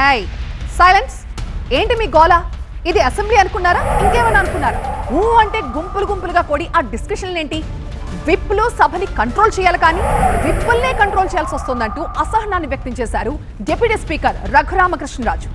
ఏయ్ సైలెన్స్. ఏంటి మీ గోల? ఇది అసెంబ్లీ అనుకున్నారా, ఇంకేమైనా అనుకున్నారా? అంటే గుంపులు గుంపులుగా కూడి ఆ డిస్కషన్లు ఏంటి? విప్లు సభని కంట్రోల్ చేయాలి కానీ విప్పుల్నే కంట్రోల్ చేయాల్సి వస్తుందంటూ అసహనాన్ని వ్యక్తం చేశారు deputy speaker Raghuramakrishnaraju.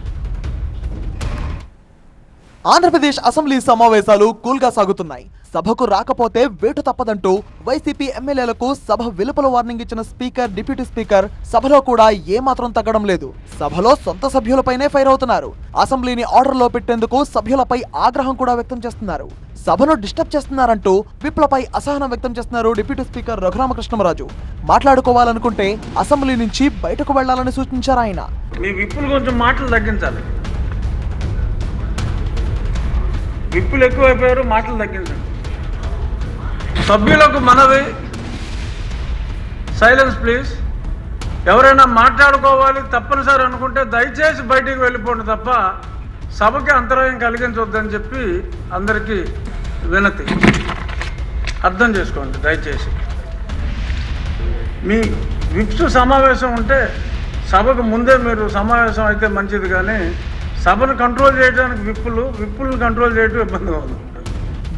Andhra Pradesh assembly సమావేశాలు కూల్గా సాగుతున్నాయి. సభకు రాకపోతే వేటు తప్పదంటూ వైసీపీ ఎమ్మెల్యేలకు సభ వెలుపల వార్నింగ్ ఇచ్చిన స్పీకర్, డిప్యూటీ స్పీకర్ సభలో కూడా ఏమాత్రం తగ్గడం లేదు. సభలో సొంత సభ్యులపైనే ఫైర్ అవుతున్నారు. అసెంబ్లీని ఆర్డర్లో పెట్టేందుకు సభ్యులపై ఆగ్రహం కూడా వ్యక్తం చేస్తున్నారు. సభను డిస్టర్బ్ చేస్తున్నారంటూ విప్లపై అసహనం వ్యక్తం చేస్తున్నారు డిప్యూటీ స్పీకర్ రఘురామకృష్ణరాజు. మాట్లాడుకోవాలనుకుంటే అసెంబ్లీ నుంచి బయటకు వెళ్లాలని సూచించారు ఆయన. మీ విప్పులు కొంచెం మాటలు తగ్గించాలి. విప్పులు ఎక్కువైపోయారు, మాటలు తగ్గించండి. సభ్యులకు మనవి, సైలెన్స్ ప్లీజ్. ఎవరైనా మాట్లాడుకోవాలి తప్పనిసరి అనుకుంటే దయచేసి బయటికి వెళ్ళిపోండి తప్ప సభకి అంతరాయం కలిగించవద్దని చెప్పి అందరికీ వినతి. అర్థం చేసుకోండి దయచేసి. మీ విప్స్ సమావేశం ఉంటే సభకు ముందే మీరు సమావేశం అయితే మంచిది, కానీ సభను కంట్రోల్ చేయడానికి విప్పులను కంట్రోల్ చేయడం ఇబ్బందిగా ఉంది.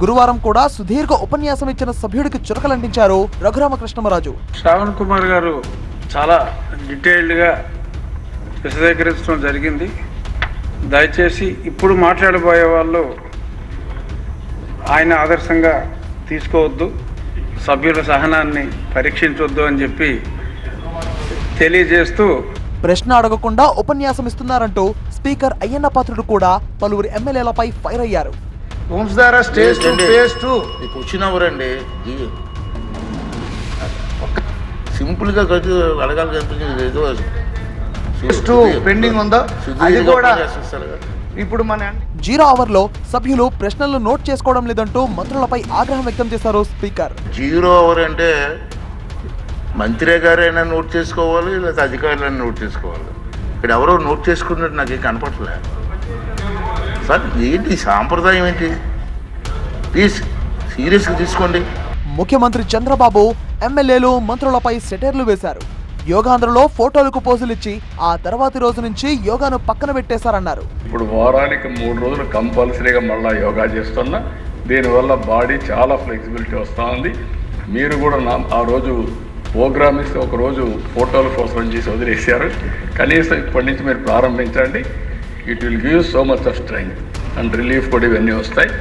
గురువారం కూడా సుదీర్ఘ ఉపన్యాసం ఇచ్చిన సభ్యుడికి చురకలంటించారు రఘురామకృష్ణరాజు. శ్రావణ్ కుమార్ గారు చాలా డీటెయిల్డ్గా విశదీకరించడం జరిగింది. దయచేసి ఇప్పుడు మాట్లాడబోయే వాళ్ళు ఆయన ఆదర్శంగా తీసుకోవద్దు, సభ్యుల సహనాన్ని పరీక్షించవద్దు అని చెప్పి తెలియజేస్తూ, ప్రశ్న అడగకుండా ఉపన్యాసం ఇస్తున్నారంటూ స్పీకర్ అయ్యన్న పాత్రుడు కూడా పలువురు ఎమ్మెల్యేలపై ఫైర్ అయ్యారు. వచ్చినవరండి సింపుల్ గా అడగాలి పెండింగ్ ఉందో అది కూడా ఇప్పుడు మన 0 అవర్లో సభ్యులు ప్రశ్నలు నోట్ చేసుకోవడం లేదంటూ మంత్రులపై ఆగ్రహం వ్యక్తం చేశారు స్పీకర్. 0 అవర్ అంటే మంత్రి గారైనా నోట్ చేసుకోవాలి, లేదా అధికారులైనా నోట్ చేసుకోవాలి. ఇక్కడ ఎవరో నోట్ చేసుకున్నట్టు నాకు ఏం కనపడలే సార్. ఏంటి సాంప్రదాయం ఏంటి? ప్లీజ్ సీరియస్గా తీసుకోండి. ముఖ్యమంత్రి చంద్రబాబు ఎమ్మెల్యేలు, మంత్రులపై సెటైర్లు వేశారు. యోగాంధ్రలో ఫోటోలకు పోజులిచ్చి ఆ తర్వాతి రోజు నుంచి యోగాను పక్కన పెట్టేశారన్నారు. ఇప్పుడు వారానికి 3 రోజులు కంపల్సరీగా మళ్ళా యోగా చేస్తున్నా. దీనివల్ల బాడీ చాలా ఫ్లెక్సిబిలిటీ వస్తూ ఉంది. మీరు కూడా ఆ రోజు ప్రోగ్రామ్ ఇస్తే ఒకరోజు ఫోటోల కోసం చేసి వదిలేశారు. కనీసం ఇప్పటి నుంచి మీరు ప్రారంభించండి. It will give so much of strength and relief కూడా ఇవన్నీ వస్తాయి.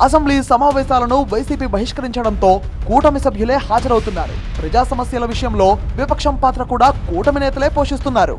అసెంబ్లీ సమావేశాలను వైసీపీ బహిష్కరించడంతో కూటమి సభ్యులే హాజరవుతున్నారు. ప్రజా సమస్యల విషయంలో విపక్షం పాత్ర కూడా కూటమి నేతలే పోషిస్తున్నారు.